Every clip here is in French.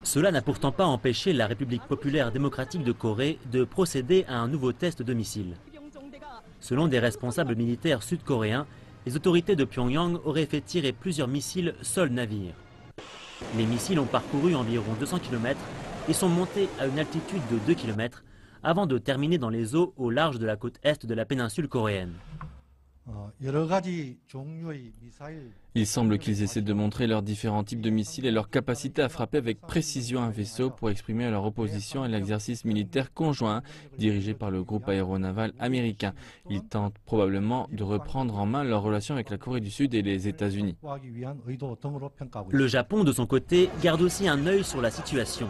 Cela n'a pourtant pas empêché la République populaire démocratique de Corée de procéder à un nouveau test de missile. Selon des responsables militaires sud-coréens, les autorités de Pyongyang auraient fait tirer plusieurs missiles sol-navire. Les missiles ont parcouru environ 200 km et sont montés à une altitude de 2 km avant de terminer dans les eaux au large de la côte est de la péninsule coréenne. Il semble qu'ils essaient de montrer leurs différents types de missiles et leur capacité à frapper avec précision un vaisseau pour exprimer leur opposition à l'exercice militaire conjoint dirigé par le groupe aéronaval américain. Ils tentent probablement de reprendre en main leurs relations avec la Corée du Sud et les États-Unis. Le Japon, de son côté, garde aussi un œil sur la situation.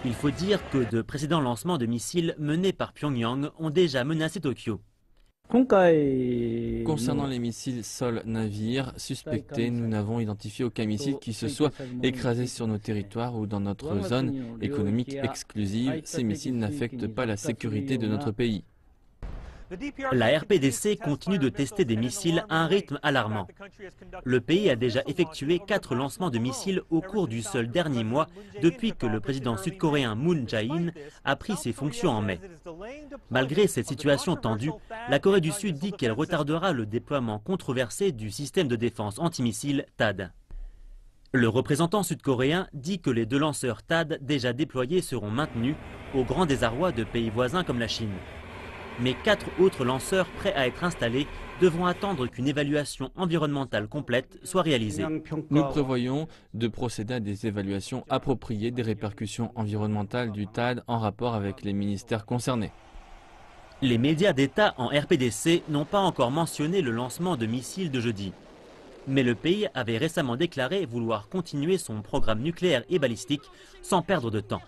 Il faut dire que de précédents lancements de missiles menés par Pyongyang ont déjà menacé Tokyo. Concernant les missiles sol-navire suspectés, nous n'avons identifié aucun missile qui se soit écrasé sur nos territoires ou dans notre zone économique exclusive. Ces missiles n'affectent pas la sécurité de notre pays. La RPDC continue de tester des missiles à un rythme alarmant. Le pays a déjà effectué 4 lancements de missiles au cours du seul dernier mois depuis que le président sud-coréen Moon Jae-in a pris ses fonctions en mai. Malgré cette situation tendue, la Corée du Sud dit qu'elle retardera le déploiement controversé du système de défense antimissile THAAD. Le représentant sud-coréen dit que les 2 lanceurs THAAD déjà déployés seront maintenus au grand désarroi de pays voisins comme la Chine. Mais 4 autres lanceurs prêts à être installés devront attendre qu'une évaluation environnementale complète soit réalisée. Nous prévoyons de procéder à des évaluations appropriées des répercussions environnementales du THAAD en rapport avec les ministères concernés. Les médias d'État en RPDC n'ont pas encore mentionné le lancement de missiles de jeudi. Mais le pays avait récemment déclaré vouloir continuer son programme nucléaire et balistique sans perdre de temps.